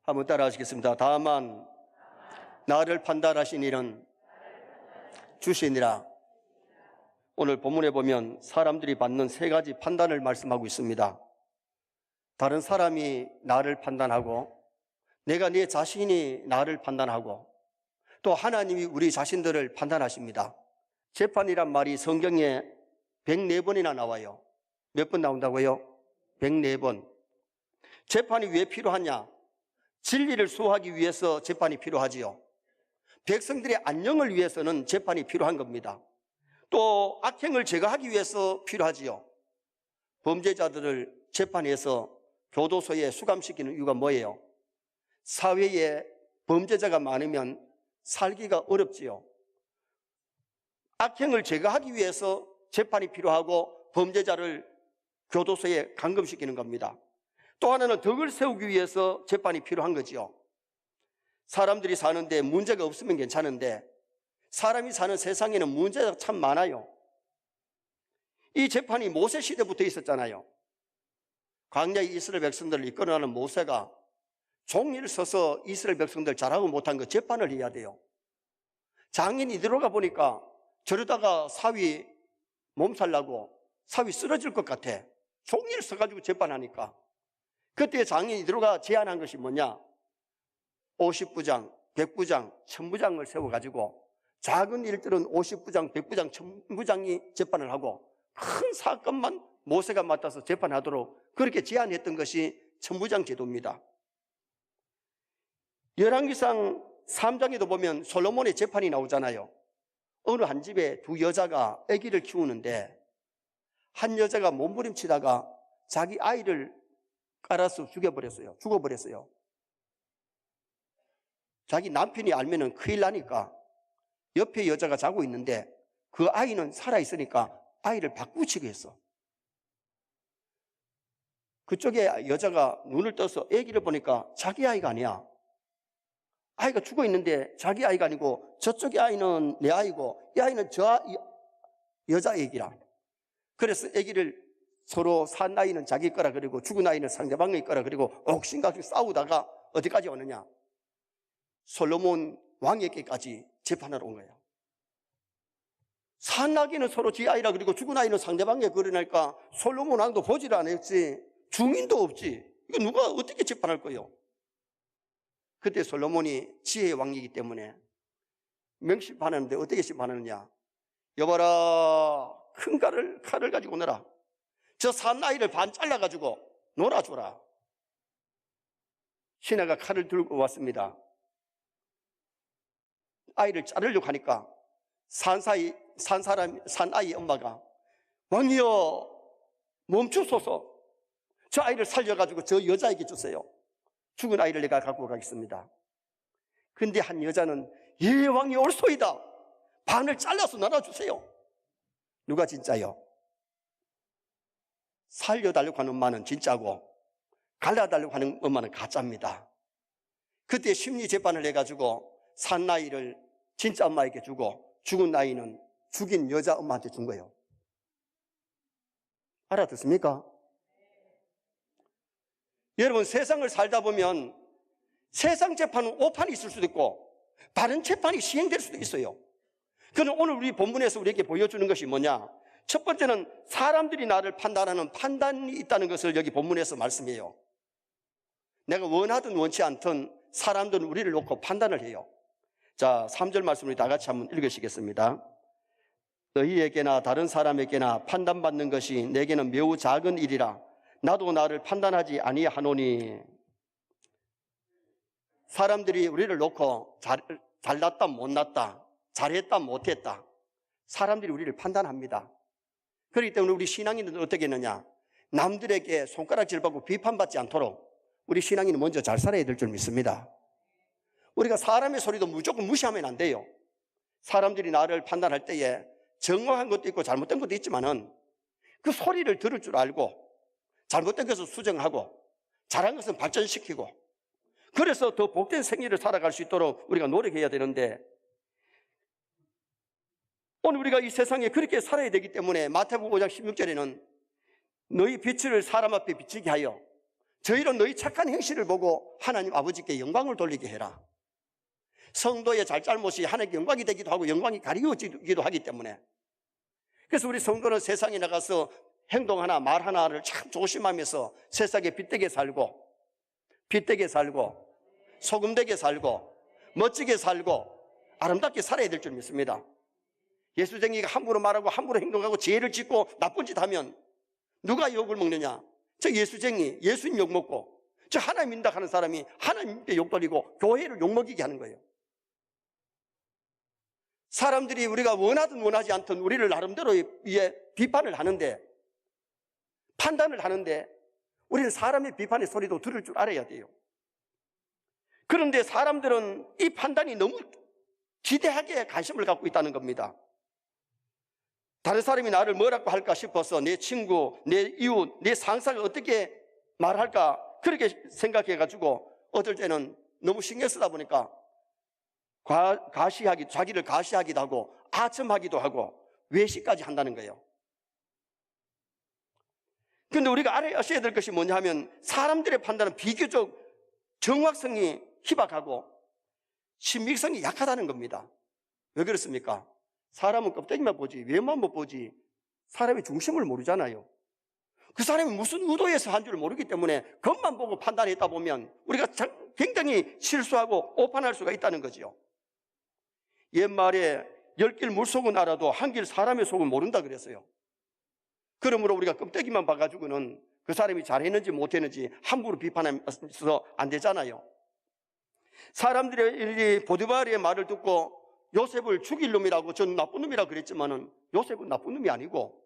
한번 따라 하시겠습니다. 다만 나를 판단하신 이는 주시니라. 오늘 본문에 보면 사람들이 받는 세 가지 판단을 말씀하고 있습니다. 다른 사람이 나를 판단하고, 내가 내 자신이 나를 판단하고, 또 하나님이 우리 자신들을 판단하십니다. 재판이란 말이 성경에 104번이나 나와요. 몇 번 나온다고요? 104번. 재판이 왜 필요하냐? 진리를 수호하기 위해서 재판이 필요하지요. 백성들의 안녕을 위해서는 재판이 필요한 겁니다. 또 악행을 제거하기 위해서 필요하지요. 범죄자들을 재판해서 교도소에 수감시키는 이유가 뭐예요? 사회에 범죄자가 많으면 살기가 어렵지요. 악행을 제거하기 위해서 재판이 필요하고 범죄자를 교도소에 감금시키는 겁니다. 또 하나는 덕을 세우기 위해서 재판이 필요한 거지요. 사람들이 사는데 문제가 없으면 괜찮은데 사람이 사는 세상에는 문제가 참 많아요. 이 재판이 모세 시대부터 있었잖아요. 광야의 이스라엘 백성들을 이끌어가는 모세가 종이를 써서 이스라엘 백성들 잘하고 못한 거 재판을 해야 돼요. 장인이 들어가 보니까 저러다가 사위 몸살 나고 사위 쓰러질 것 같아. 종이를 써가지고 재판하니까. 그때 장인이 들어가 제안한 것이 뭐냐? 50부장, 100부장, 1000부장을 세워가지고 작은 일들은 50부장, 100부장, 1000부장이 재판을 하고 큰 사건만 모세가 맡아서 재판하도록 그렇게 제안했던 것이 1000부장 제도입니다. 열왕기상 3장에도 보면 솔로몬의 재판이 나오잖아요. 어느 한 집에 두 여자가 아기를 키우는데 한 여자가 몸부림치다가 자기 아이를 깔아서 죽어버렸어요. 자기 남편이 알면은 큰일 나니까 옆에 여자가 자고 있는데 그 아이는 살아있으니까 아이를 바꾸치게 했어. 그쪽에 여자가 눈을 떠서 아기를 보니까 자기 아이가 아니야. 아이가 죽어 있는데 자기 아이가 아니고 저쪽의 아이는 내 아이고 이 아이는 저 여자 아기라. 그래서 아기를 서로 산 아이는 자기 거라 그리고 죽은 아이는 상대방의 거라 그리고 옥신각신 싸우다가 어디까지 오느냐? 솔로몬 왕에게까지 재판하러 온 거예요. 산 아기는 서로 지 아이라 그리고 죽은 아이는 상대방에 그러니까 솔로몬 왕도 보지를 않았지. 중인도 없지. 이거 누가 어떻게 재판할 거예요? 그때 솔로몬이 지혜의 왕이기 때문에 명심하는데 어떻게 심판하느냐? 여봐라, 큰 칼을 가지고 오너라. 저 산 아이를 반 잘라가지고 놀아줘라. 신하가 칼을 들고 왔습니다. 아이를 자르려고 하니까 산 아이 엄마가 왕이여 멈추소서. 저 아이를 살려가지고 저 여자에게 주세요. 죽은 아이를 내가 갖고 가겠습니다. 근데 한 여자는 예 왕이 옳소이다. 반을 잘라서 나눠주세요. 누가 진짜요? 살려달라고 하는 엄마는 진짜고 갈라달라고 하는 엄마는 가짜입니다. 그때 심리재판을 해가지고 산 아이를 진짜 엄마에게 주고 죽은 아이는 죽인 여자 엄마한테 준 거예요. 알아듣습니까? 여러분, 세상을 살다 보면 세상 재판은 오판이 있을 수도 있고 다른 재판이 시행될 수도 있어요. 그런데 오늘 우리 본문에서 우리에게 보여주는 것이 뭐냐? 첫 번째는 사람들이 나를 판단하는 판단이 있다는 것을 여기 본문에서 말씀해요. 내가 원하든 원치 않든 사람들은 우리를 놓고 판단을 해요. 자, 3절 말씀을 다 같이 한번 읽으시겠습니다. 너희에게나 다른 사람에게나 판단받는 것이 내게는 매우 작은 일이라. 나도 나를 판단하지 아니하노니. 사람들이 우리를 놓고 잘났다 못났다, 잘했다 못했다, 사람들이 우리를 판단합니다. 그렇기 때문에 우리 신앙인들은 어떻게 했느냐? 남들에게 손가락질 받고 비판받지 않도록 우리 신앙인은 먼저 잘 살아야 될 줄 믿습니다. 우리가 사람의 소리도 무조건 무시하면 안 돼요. 사람들이 나를 판단할 때에 정확한 것도 있고 잘못된 것도 있지만은 그 소리를 들을 줄 알고 잘못된 것을 수정하고 잘한 것은 발전시키고 그래서 더 복된 생애를 살아갈 수 있도록 우리가 노력해야 되는데 오늘 우리가 이 세상에 그렇게 살아야 되기 때문에 마태복음 5장 16절에는 너희 빛을 사람 앞에 비치게 하여 저희로 너희 착한 행실을 보고 하나님 아버지께 영광을 돌리게 해라. 성도의 잘잘못이 하나님께 영광이 되기도 하고 영광이 가리워지기도 하기 때문에, 그래서 우리 성도는 세상에 나가서 행동 하나 말 하나를 참 조심하면서 세상에 빛되게 살고 소금되게 살고 멋지게 살고 아름답게 살아야 될 줄 믿습니다. 예수쟁이가 함부로 말하고 함부로 행동하고 죄를 짓고 나쁜 짓 하면 누가 욕을 먹느냐? 저 예수쟁이, 예수님 욕먹고 저 하나님 믿는다 하는 사람이 하나님께 욕 돌리고 교회를 욕먹이게 하는 거예요. 사람들이 우리가 원하든 원하지 않든 우리를 나름대로 비판을 하는데, 판단을 하는데, 우리는 사람의 비판의 소리도 들을 줄 알아야 돼요. 그런데 사람들은 이 판단이 너무 기대하게 관심을 갖고 있다는 겁니다. 다른 사람이 나를 뭐라고 할까 싶어서 내 친구, 내 이웃, 내 상사가 어떻게 말할까 그렇게 생각해가지고 어떨 때는 너무 신경 쓰다 보니까 자기를 가시하기도 하고 아첨하기도 하고 외식까지 한다는 거예요. 그런데 우리가 알아야 될 것이 뭐냐 하면, 사람들의 판단은 비교적 정확성이 희박하고 신빙성이 약하다는 겁니다. 왜 그렇습니까? 사람은 껍데기만 보지 외모만 못 보지 사람의 중심을 모르잖아요. 그 사람이 무슨 의도에서 한 줄 모르기 때문에 겉만 보고 판단했다 보면 우리가 굉장히 실수하고 오판할 수가 있다는 거죠. 옛말에 10길 물속은 알아도 한 길 사람의 속은 모른다 그랬어요. 그러므로 우리가 껍데기만 봐가지고는 그 사람이 잘했는지 못했는지 함부로 비판해서 안 되잖아요. 사람들이 보디발의 말을 듣고 요셉을 죽일 놈이라고, 전 나쁜 놈이라고 그랬지만은 요셉은 나쁜 놈이 아니고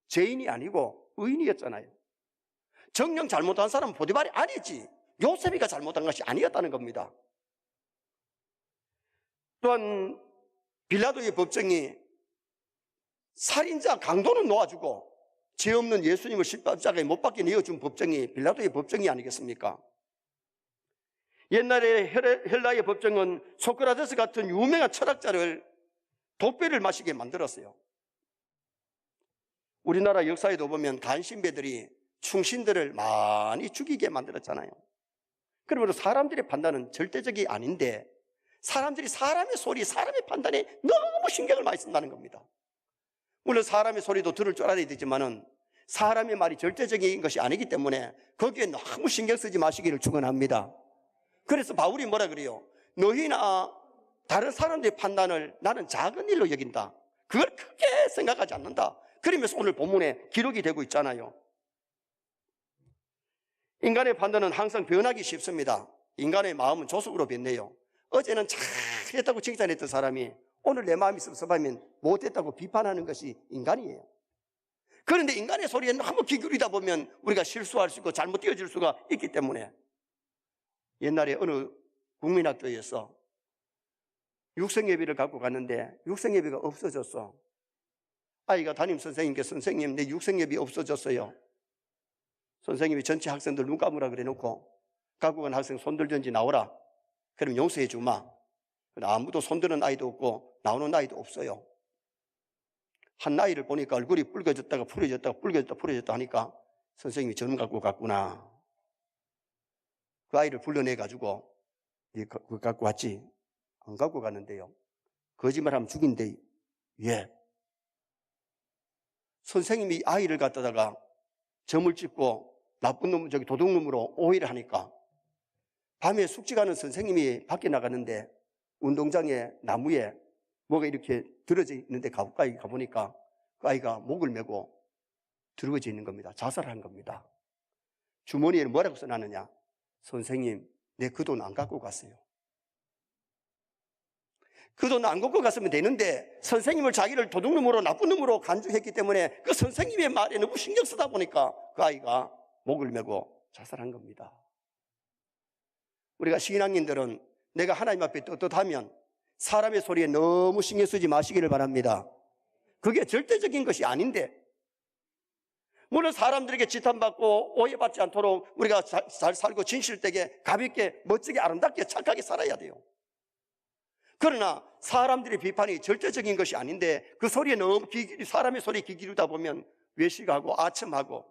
죄인이 아니고 의인이었잖아요. 정녕 잘못한 사람은 보디발이 아니지 요셉이가 잘못한 것이 아니었다는 겁니다. 또한 빌라도의 법정이 살인자 강도는 놓아주고 죄 없는 예수님을 십자가에 못 박게 내어준 법정이 빌라도의 법정이 아니겠습니까? 옛날에 헬라의 법정은 소크라테스 같은 유명한 철학자를 독배를 마시게 만들었어요. 우리나라 역사에도 보면 간신배들이 충신들을 많이 죽이게 만들었잖아요. 그러므로 사람들의 판단은 절대적이 아닌데 사람들이 사람의 소리, 사람의 판단에 너무 신경을 많이 쓴다는 겁니다. 물론 사람의 소리도 들을 줄 알아야 되지만은 사람의 말이 절대적인 것이 아니기 때문에 거기에 너무 신경 쓰지 마시기를 축원합니다. 그래서 바울이 뭐라 그래요? 너희나 다른 사람들의 판단을 나는 작은 일로 여긴다. 그걸 크게 생각하지 않는다. 그러면서 오늘 본문에 기록이 되고 있잖아요. 인간의 판단은 항상 변하기 쉽습니다. 인간의 마음은 조속으로 변해요. 어제는 잘했다고 칭찬했던 사람이 오늘 내 마음이 섭섭하면 못했다고 비판하는 것이 인간이에요. 그런데 인간의 소리에 너무 귀 기울이다 보면 우리가 실수할 수 있고 잘못 되어질 수가 있기 때문에, 옛날에 어느 국민학교에서 육성예비를 갖고 갔는데 육성예비가 없어졌어. 아이가 담임 선생님께 선생님 내 육성예비 없어졌어요. 선생님이 전체 학생들 눈 감으라 그래 놓고 갖고 간 학생 손 들든지 나오라. 그럼 용서해 주마. 아무도 손드는 아이도 없고 나오는 아이도 없어요. 한 아이를 보니까 얼굴이 붉어졌다가 푸려졌다가 붉어졌다 하니까 선생님이 저놈 갖고 갔구나. 그 아이를 불러내가지고 그거 갖고 왔지? 안 갖고 갔는데요. 거짓말하면 죽인대. 예. 선생님이 아이를 갖다가 점을 찍고 나쁜 놈, 도둑놈으로 오해를 하니까 밤에 숙제 가는 선생님이 밖에 나갔는데 운동장에 나무에 뭐가 이렇게 들어져 있는데 가까이 가보니까 그 아이가 목을 메고 들어져 있는 겁니다. 자살한 겁니다. 주머니에 뭐라고 써놨느냐? 선생님, 내 그 돈 안 갖고 갔어요. 그 돈 안 갖고 갔으면 되는데 선생님을 자기를 도둑놈으로 나쁜 놈으로 간주했기 때문에 그 선생님의 말에 너무 신경 쓰다 보니까 그 아이가 목을 메고 자살한 겁니다. 우리가 신앙인들은 내가 하나님 앞에 떳떳하면 사람의 소리에 너무 신경 쓰지 마시기를 바랍니다. 그게 절대적인 것이 아닌데, 물론 사람들에게 지탄받고 오해받지 않도록 우리가 잘 살고 진실되게 가볍게 멋지게 아름답게 착하게 살아야 돼요. 그러나 사람들의 비판이 절대적인 것이 아닌데 그 소리에 너무 사람의 소리에 귀 기울이다 보면 외식하고 아첨하고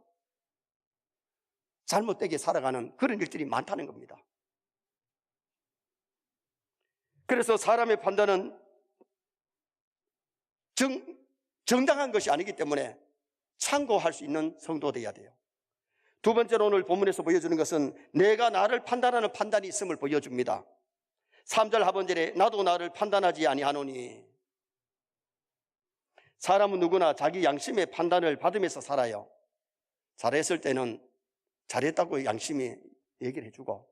잘못되게 살아가는 그런 일들이 많다는 겁니다. 그래서 사람의 판단은 정당한 것이 아니기 때문에 참고할 수 있는 성도 되어야 돼요. 두 번째로 오늘 본문에서 보여주는 것은 내가 나를 판단하는 판단이 있음을 보여줍니다. 3절 하반절에 나도 나를 판단하지 아니하노니. 사람은 누구나 자기 양심의 판단을 받으면서 살아요. 잘했을 때는 잘했다고 양심이 얘기를 해주고,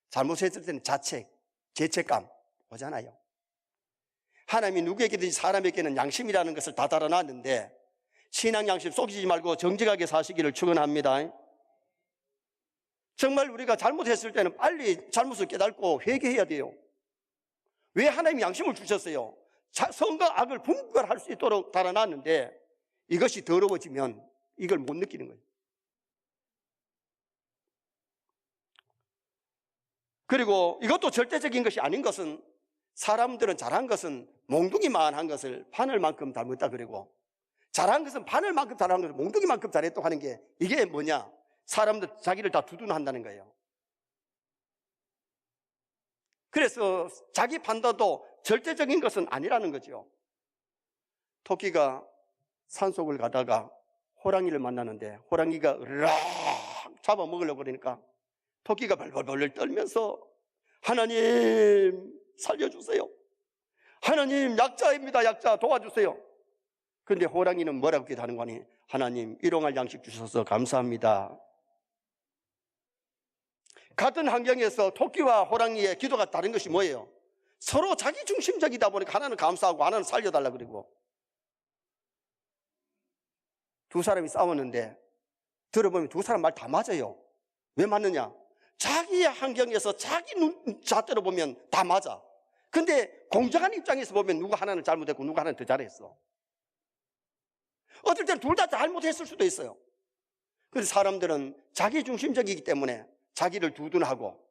잘못했을 때는 자책, 죄책감 오잖아요. 하나님이 누구에게든지 사람에게는 양심이라는 것을 다 달아놨는데 신앙 양심 속이지 말고 정직하게 사시기를 축원합니다. 정말 우리가 잘못했을 때는 빨리 잘못을 깨닫고 회개해야 돼요. 왜 하나님이 양심을 주셨어요? 선과 악을 분별할 수 있도록 달아놨는데 이것이 더러워지면 이걸 못 느끼는 거예요. 그리고 이것도 절대적인 것이 아닌 것은, 사람들은 잘한 것은 몽둥이만 한 것을 바늘만큼 닮았다 그러고, 잘한 것은 바늘만큼 잘한 것을 몽둥이만큼 잘했다고 하는 게, 이게 뭐냐? 사람들 자기를 다 두둔한다는 거예요. 그래서 자기 판단도 절대적인 것은 아니라는 거죠. 토끼가 산속을 가다가 호랑이를 만나는데 호랑이가 으르락 잡아먹으려고 그러니까 토끼가 벌벌벌 떨면서 하나님 살려주세요. 하나님 약자입니다. 약자 도와주세요. 그런데 호랑이는 뭐라고 기도하는 거니? 하나님 일용할 양식 주셔서 감사합니다. 같은 환경에서 토끼와 호랑이의 기도가 다른 것이 뭐예요? 서로 자기 중심적이다 보니까 하나는 감사하고 하나는 살려달라 그러고, 두 사람이 싸웠는데 들어보면 두 사람 말 다 맞아요. 왜 맞느냐? 자기의 환경에서 자기 잣대로 보면 다 맞아. 근데 공정한 입장에서 보면 누가 하나는 잘못했고 누가 하나는 더 잘했어. 어떨 때는 둘 다 잘못했을 수도 있어요. 그래서 사람들은 자기 중심적이기 때문에 자기를 두둔하고,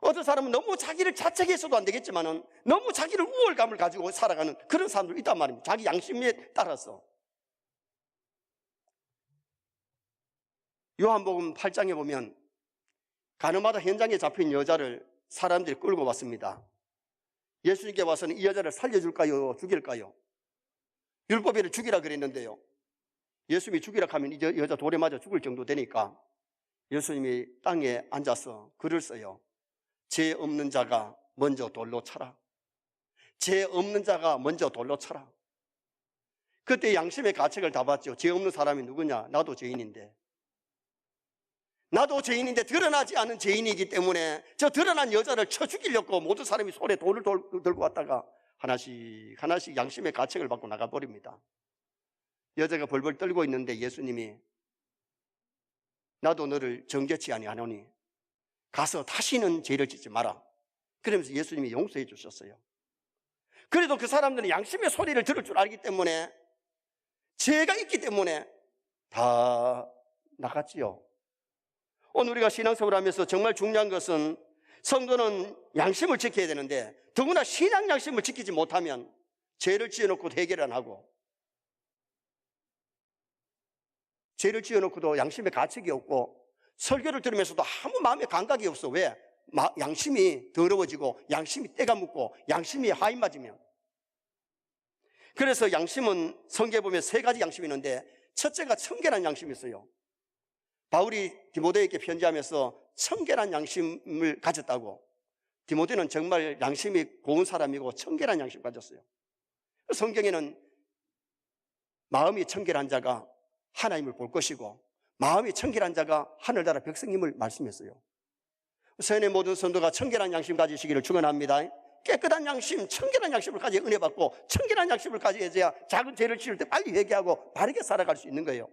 어떤 사람은 너무 자기를 자책해서도 안 되겠지만은 너무 자기를 우월감을 가지고 살아가는 그런 사람들 있단 말입니다. 자기 양심에 따라서. 요한복음 8장에 보면 가늠하다 현장에 잡힌 여자를 사람들이 끌고 왔습니다. 예수님께 와서는 이 여자를 살려줄까요? 죽일까요? 율법에는 죽이라 그랬는데요, 예수님이 죽이라 하면 이 여자 돌에 맞아 죽을 정도 되니까 예수님이 땅에 앉아서 글을 써요. 죄 없는 자가 먼저 돌로 쳐라. 죄 없는 자가 먼저 돌로 쳐라. 그때 양심의 가책을 다 받죠. 죄 없는 사람이 누구냐? 나도 죄인인데. 나도 죄인인데 드러나지 않은 죄인이기 때문에 저 드러난 여자를 쳐 죽이려고 모든 사람이 손에 돌을 들고 왔다가 하나씩 양심의 가책을 받고 나가버립니다. 여자가 벌벌 떨고 있는데 예수님이 나도 너를 정죄치 아니하노니 가서 다시는 죄를 짓지 마라. 그러면서 예수님이 용서해 주셨어요. 그래도 그 사람들은 양심의 소리를 들을 줄 알기 때문에, 죄가 있기 때문에 다 나갔지요. 오늘 우리가 신앙생활을 하면서 정말 중요한 것은 성도는 양심을 지켜야 되는데, 더구나 신앙 양심을 지키지 못하면 죄를 지어놓고 해결 안 하고, 죄를 지어놓고도 양심의 가책이 없고, 설교를 들으면서도 아무 마음의 감각이 없어. 왜? 양심이 더러워지고 양심이 때가 묻고 양심이 하인 맞으면. 그래서 양심은 성경에 보면 세 가지 양심이 있는데, 첫째가 청결한 양심이 있어요. 바울이 디모데에게 편지하면서 청결한 양심을 가졌다고. 디모데는 정말 양심이 고운 사람이고 청결한 양심을 가졌어요. 성경에는 마음이 청결한 자가 하나님을 볼 것이고 마음이 청결한 자가 하늘나라 백성임을 말씀했어요. 서연의 모든 성도가 청결한 양심 가지시기를 축원합니다. 깨끗한 양심, 청결한 양심을 가지고 은혜 받고, 청결한 양심을 가져야 작은 죄를 지을 때 빨리 회개하고 바르게 살아갈 수 있는 거예요.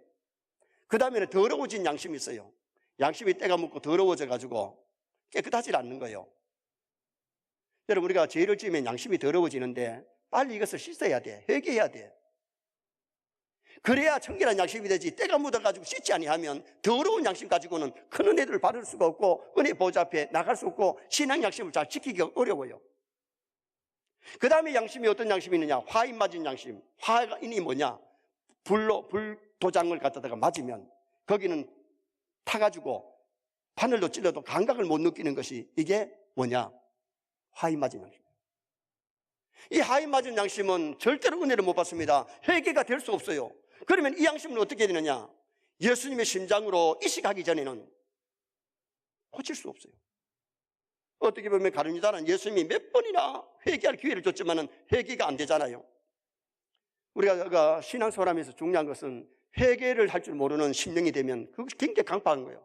그 다음에는 더러워진 양심이 있어요. 양심이 때가 묻고 더러워져 가지고 깨끗하지 않는 거예요. 여러분, 우리가 죄를 지으면 양심이 더러워지는데 빨리 이것을 씻어야 돼. 회개해야 돼. 그래야 청결한 양심이 되지. 때가 묻어가지고 씻지 아니하면 더러운 양심 가지고는 큰 은혜를 받을 수가 없고 은혜 보좌 앞에 나갈 수 없고 신앙 양심을 잘 지키기가 어려워요. 그 다음에 양심이 어떤 양심이 있느냐? 화인 맞은 양심. 화인이 뭐냐? 불도장을 갖다가 맞으면 거기는 타가지고 바늘로 찔러도 감각을 못 느끼는 것이 이게 뭐냐? 하이 맞은 양심. 이 하이 맞은 양심은 절대로 은혜를 못 받습니다. 회개가 될 수 없어요. 그러면 이 양심은 어떻게 되느냐? 예수님의 심장으로 이식하기 전에는 고칠 수 없어요. 어떻게 보면 가룟유다는 예수님이 몇 번이나 회개할 기회를 줬지만 회개가 안 되잖아요. 우리가 신앙생활하면서 중요한 것은 회개를 할 줄 모르는 심령이 되면 그것이 굉장히 강팍한 거예요.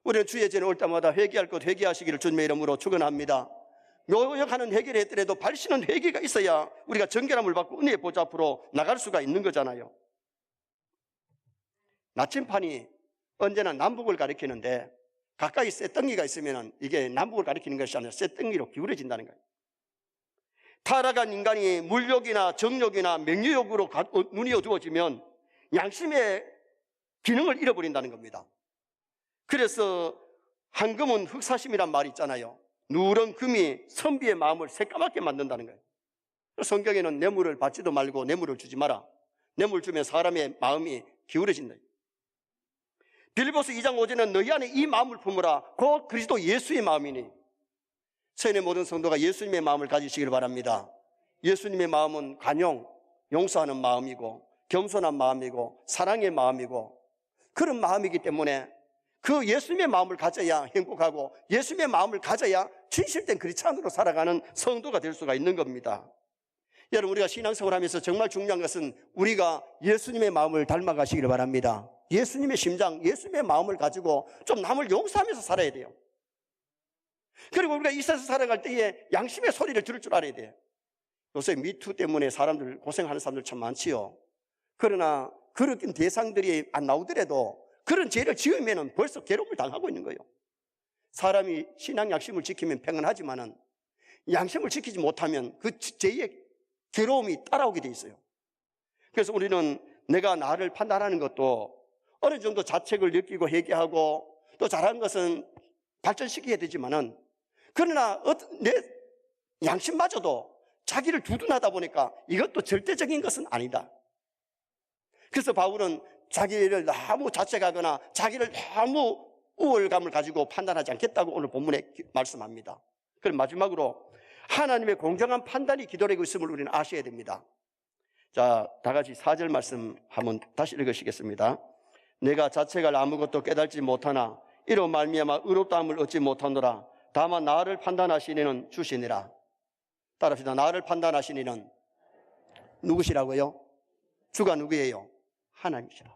우리는 주의 전에 올 때마다 회개할 것 회개하시기를 주님의 이름으로 축원합니다. 노력하는 회개를 했더라도 발신은 회개가 있어야 우리가 정결함을 받고 은혜의 보좌 앞으로 나갈 수가 있는 거잖아요. 나침판이 언제나 남북을 가리키는데 가까이 쇳덩이가 있으면 이게 남북을 가리키는 것이 아니라 쇳덩이로 기울어진다는 거예요. 타락한 인간이 물욕이나 정욕이나 명예욕으로 눈이 어두워지면 양심의 기능을 잃어버린다는 겁니다. 그래서 황금은 흑사심이란 말이 있잖아요. 누런 금이 선비의 마음을 새까맣게 만든다는 거예요. 성경에는 뇌물을 받지도 말고 뇌물을 주지 마라. 뇌물 주면 사람의 마음이 기울어진다. 빌립보서 2장 5절에는 너희 안에 이 마음을 품으라. 곧 그리스도 예수의 마음이니. 세인의 모든 성도가 예수님의 마음을 가지시길 바랍니다. 예수님의 마음은 관용, 용서하는 마음이고 겸손한 마음이고 사랑의 마음이고 그런 마음이기 때문에 그 예수님의 마음을 가져야 행복하고 예수님의 마음을 가져야 진실된 크리스찬으로 살아가는 성도가 될 수가 있는 겁니다. 여러분, 우리가 신앙생활 하면서 정말 중요한 것은 우리가 예수님의 마음을 닮아가시길 바랍니다. 예수님의 심장, 예수님의 마음을 가지고 좀 남을 용서하면서 살아야 돼요. 그리고 우리가 이 세상 살아갈 때에 양심의 소리를 들을 줄 알아야 돼요. 요새 미투 때문에 사람들 고생하는 사람들 참 많지요. 그러나 그런 대상들이 안 나오더라도 그런 죄를 지으면 벌써 괴로움을 당하고 있는 거예요. 사람이 신앙 양심을 지키면 평안하지만은 양심을 지키지 못하면 그 죄의 괴로움이 따라오게 돼 있어요. 그래서 우리는 내가 나를 판단하는 것도 어느 정도 자책을 느끼고 회개하고 또 잘하는 것은 발전시켜야 되지만은 그러나 내 양심마저도 자기를 두둔하다 보니까 이것도 절대적인 것은 아니다. 그래서 바울은 자기를 너무 자책하거나 자기를 너무 우월감을 가지고 판단하지 않겠다고 오늘 본문에 말씀합니다. 그럼 마지막으로 하나님의 공정한 판단이 기다리고 있음을 우리는 아셔야 됩니다. 자, 다 같이 4절 말씀 한번 다시 읽으시겠습니다. 내가 자책할 아무것도 깨달지 못하나 이로 말미암아 의롭다함을 얻지 못하노라. 다만 나를 판단하시니는 주시니라. 따라합시다. 나를 판단하시니는 누구시라고요? 주가 누구예요? 하나님이시라.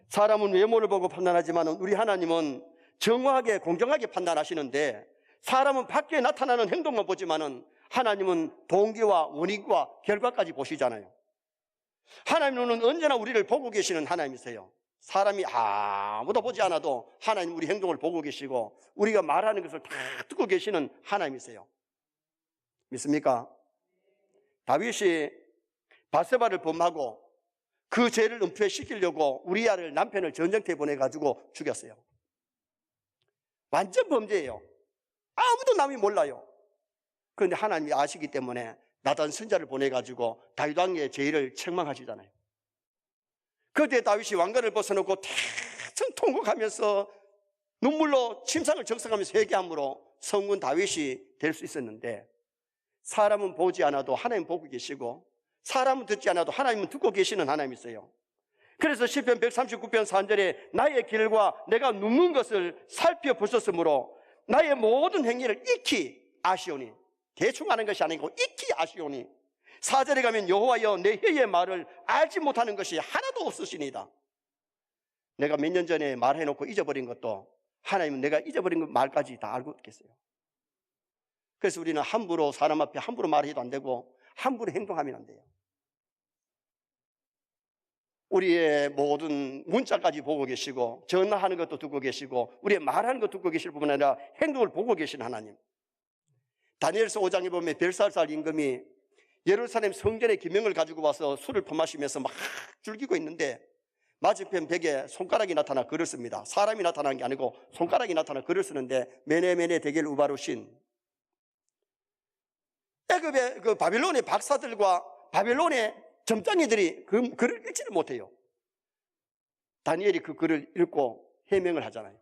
사람은 외모를 보고 판단하지만 우리 하나님은 정확하게 공정하게 판단하시는데 사람은 밖에 나타나는 행동만 보지만은 하나님은 동기와 원인과 결과까지 보시잖아요. 하나님은 언제나 우리를 보고 계시는 하나님이세요. 사람이 아무도 보지 않아도 하나님 우리 행동을 보고 계시고 우리가 말하는 것을 다 듣고 계시는 하나님이세요. 믿습니까? 다윗이 바세바를 범하고 그 죄를 은폐시키려고 우리아를 남편을 전쟁터에 보내가지고 죽였어요. 완전 범죄예요. 아무도 남이 몰라요. 그런데 하나님이 아시기 때문에 나단 선자를 보내가지고 다윗 왕의 죄를 책망하시잖아요. 그때 다윗이 왕관을 벗어놓고 대성 통곡하면서 눈물로 침상을 적성하면서 회개함으로 성군 다윗이 될 수 있었는데 사람은 보지 않아도 하나님 보고 계시고 사람은 듣지 않아도 하나님은 듣고 계시는 하나님이세요. 그래서 시편 139편 3절에 나의 길과 내가 눕는 것을 살펴보셨으므로 나의 모든 행위를 익히 아시오니, 대충 하는 것이 아니고 익히 아시오니 4절에 가면 여호와여 내 혀의 말을 알지 못하는 것이 하나도 없으시니다. 내가 몇 년 전에 말해놓고 잊어버린 것도 하나님은 내가 잊어버린 그 말까지 다 알고 있겠어요. 그래서 우리는 함부로 사람 앞에 함부로 말해도 안 되고 함부로 행동하면 안 돼요. 우리의 모든 문자까지 보고 계시고 전화하는 것도 듣고 계시고 우리의 말하는 것도 듣고 계실 뿐만 아니라 행동을 보고 계신 하나님. 다니엘서 5장에 보면 벨사살 임금이 예루살렘 성전의 기명을 가지고 와서 술을 퍼마시면서 막 즐기고 있는데 맞은편 벽에 손가락이 나타나 글을 씁니다. 사람이 나타난 게 아니고 손가락이 나타나 글을 쓰는데 메네메네 데겔 우바루신. 애굽의 그 바빌론의 박사들과 바빌론의 점장이들이 그 글을 읽지를 못해요. 다니엘이 그 글을 읽고 해명을 하잖아요.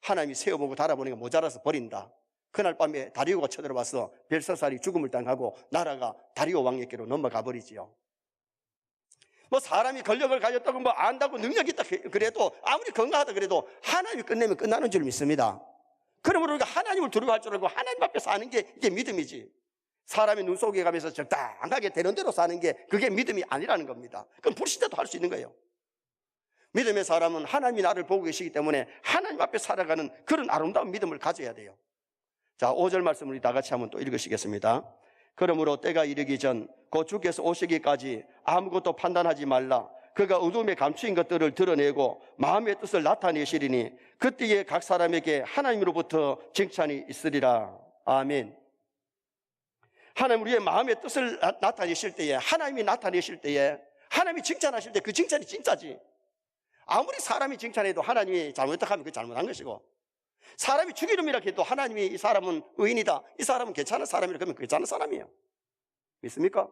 하나님이 세워보고 달아보니까 모자라서 버린다. 그날 밤에 다리오가 쳐들어와서 벨사살이 죽음을 당하고 나라가 다리오 왕에게로 넘어가 버리지요. 뭐 사람이 권력을 가졌다고 뭐 안다고 능력이 있다 그래도 아무리 건강하다 그래도 하나님이 끝내면 끝나는 줄 믿습니다. 그러므로 우리가 하나님을 두려워할 줄 알고 하나님 앞에 사는 게 이게 믿음이지. 사람의 눈 속에 가면서 적당하게 되는 대로 사는 게 그게 믿음이 아니라는 겁니다. 그럼 불신자도 할 수 있는 거예요. 믿음의 사람은 하나님이 나를 보고 계시기 때문에 하나님 앞에 살아가는 그런 아름다운 믿음을 가져야 돼요. 자, 5절 말씀을 우리 다 같이 한번 또 읽으시겠습니다. 그러므로 때가 이르기 전 곧 주께서 오시기까지 아무것도 판단하지 말라. 그가 어둠에 감추인 것들을 드러내고 마음의 뜻을 나타내시리니 그때에 각 사람에게 하나님으로부터 칭찬이 있으리라. 아멘. 하나님 우리의 마음의 뜻을 나타내실 때에, 하나님이 나타내실 때에, 하나님이 칭찬하실 때 그 칭찬이 진짜지. 아무리 사람이 칭찬해도 하나님이 잘못했다 하면 그게 잘못한 것이고, 사람이 죽이름이라 해도 하나님이 이 사람은 의인이다, 이 사람은 괜찮은 사람이라 그러면 괜찮은 사람이에요. 믿습니까?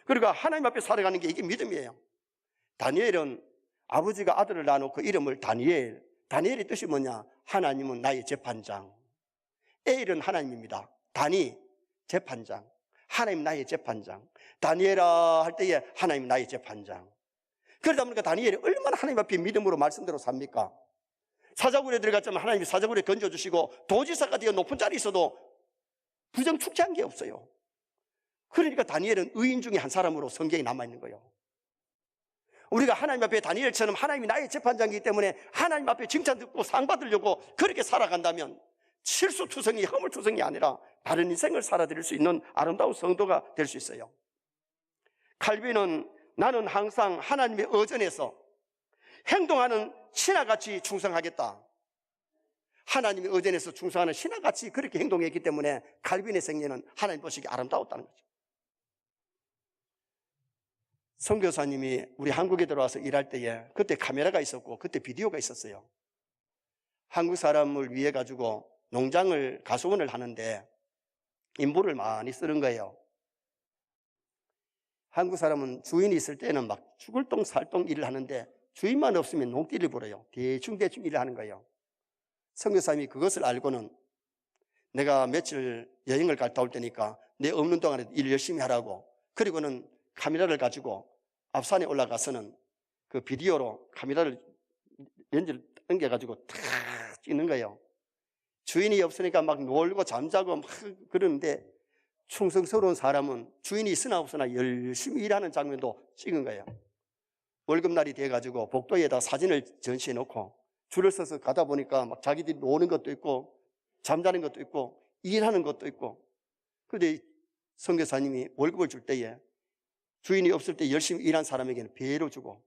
그러니까 하나님 앞에 살아가는 게 이게 믿음이에요. 다니엘은 아버지가 아들을 낳아놓고 이름을 다니엘, 다니엘의 뜻이 뭐냐? 하나님은 나의 재판장. 엘은 하나님입니다. 다니, 재판장. 하나님 나의 재판장. 다니엘아 할 때에 하나님 나의 재판장. 그러다 보니까 다니엘이 얼마나 하나님 앞에 믿음으로 말씀대로 삽니까? 사자굴에 들어갔지만 하나님이 사자굴에 던져주시고 도지사가 되어 높은 자리에 있어도 부정 축제한 게 없어요. 그러니까 다니엘은 의인 중에 한 사람으로 성경에 남아있는 거예요. 우리가 하나님 앞에 다니엘처럼 하나님이 나의 재판장이기 때문에 하나님 앞에 칭찬 듣고 상 받으려고 그렇게 살아간다면 실수투성이, 허물투성이 아니라 바른 인생을 살아드릴 수 있는 아름다운 성도가 될 수 있어요. 칼빈은 나는 항상 하나님의 의전에서 행동하는 신하같이 충성하겠다. 하나님의 의전에서 충성하는 신하같이 그렇게 행동했기 때문에 칼빈의 생애는 하나님 보시기에 아름다웠다는 거죠. 선교사님이 우리 한국에 들어와서 일할 때에 그때 카메라가 있었고 그때 비디오가 있었어요. 한국 사람을 위해 가지고 농장을 가수원을 하는데 인부를 많이 쓰는 거예요. 한국 사람은 주인이 있을 때는 막 죽을 똥 살똥 일을 하는데 주인만 없으면 농띠를 부려요. 대충 일을 하는 거예요. 선교사님이 그것을 알고는 내가 며칠 여행을 갔다 올 테니까 내 없는 동안에 일 열심히 하라고, 그리고는 카메라를 가지고 앞산에 올라가서는 그 비디오로 카메라를 렌즈를 당겨가지고 탁 찍는 거예요. 주인이 없으니까 막 놀고 잠자고 막 그러는데 충성스러운 사람은 주인이 있으나 없으나 열심히 일하는 장면도 찍은 거예요. 월급날이 돼가지고 복도에다 사진을 전시해 놓고 줄을 서서 가다 보니까 막 자기들이 노는 것도 있고 잠자는 것도 있고 일하는 것도 있고, 그런데 선교사님이 월급을 줄 때에 주인이 없을 때 열심히 일한 사람에게는 배로 주고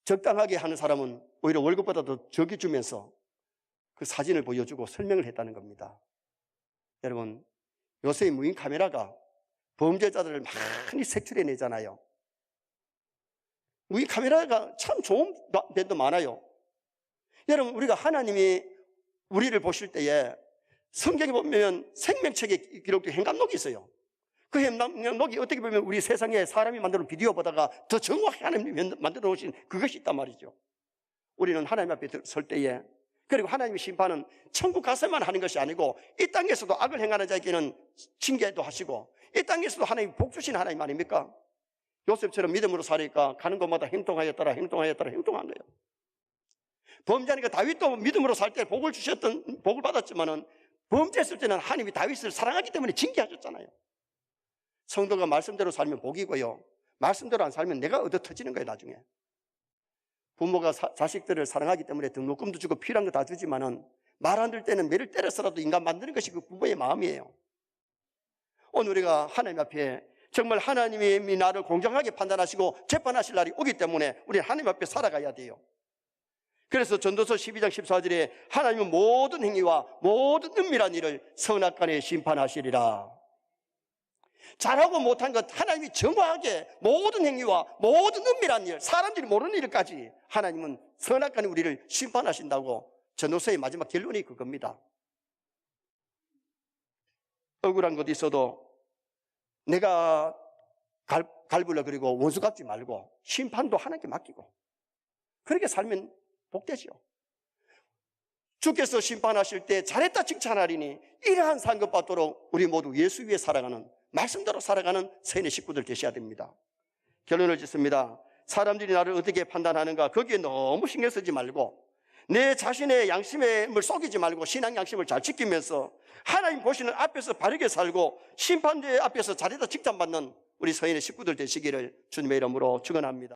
적당하게 하는 사람은 오히려 월급보다 더 적게 주면서 그 사진을 보여주고 설명을 했다는 겁니다. 여러분, 요새 무인 카메라가 범죄자들을 많이 색출해내잖아요. 무인 카메라가 참 좋은 면도 많아요. 여러분, 우리가 하나님이 우리를 보실 때에 성경에 보면 생명책에 기록된 행감록이 있어요. 그 행감록이 어떻게 보면 우리 세상에 사람이 만드는 비디오 보다가 더 정확히 하나님이 만들어 놓으신 그것이 있단 말이죠. 우리는 하나님 앞에 설 때에, 그리고 하나님의 심판은 천국 가서만 하는 것이 아니고 이 땅에서도 악을 행하는 자에게는 징계도 하시고 이 땅에서도 하나님 복 주신 하나님 아닙니까? 요셉처럼 믿음으로 살니까 가는 곳마다 행동하였더라 행동한 거예요. 범죄하니까 다윗도 믿음으로 살 때 복을 받았지만은 범죄했을 때는 하나님이 다윗을 사랑하기 때문에 징계하셨잖아요. 성도가 말씀대로 살면 복이고요, 말씀대로 안 살면 내가 얻어 터지는 거예요. 나중에 부모가 자식들을 사랑하기 때문에 등록금도 주고 필요한 거 다 주지만은 말 안 들 때는 매를 때려서라도 인간 만드는 것이 그 부모의 마음이에요. 오늘 우리가 하나님 앞에 정말 하나님이 나를 공정하게 판단하시고 재판하실 날이 오기 때문에 우리는 하나님 앞에 살아가야 돼요. 그래서 전도서 12장 14절에 하나님은 모든 행위와 모든 은밀한 일을 선악간에 심판하시리라. 잘하고 못한 것 하나님이 정확하게 모든 행위와 모든 은밀한 일, 사람들이 모르는 일까지 하나님은 선악간에 우리를 심판하신다고 전도서의 마지막 결론이 그겁니다. 억울한 것 있어도 내가 갈불러 그리고 원수 갚지 말고 심판도 하나님께 맡기고 그렇게 살면 복되지요. 주께서 심판하실 때 잘했다 칭찬하리니 이러한 상급 받도록 우리 모두 예수 위에 살아가는, 말씀대로 살아가는 서인의 식구들 되셔야 됩니다. 결론을 짓습니다. 사람들이 나를 어떻게 판단하는가 거기에 너무 신경 쓰지 말고 내 자신의 양심을 속이지 말고 신앙 양심을 잘 지키면서 하나님 보시는 앞에서 바르게 살고 심판대 앞에서 잘했다 칭찬받는 우리 서인의 식구들 되시기를 주님의 이름으로 축원합니다.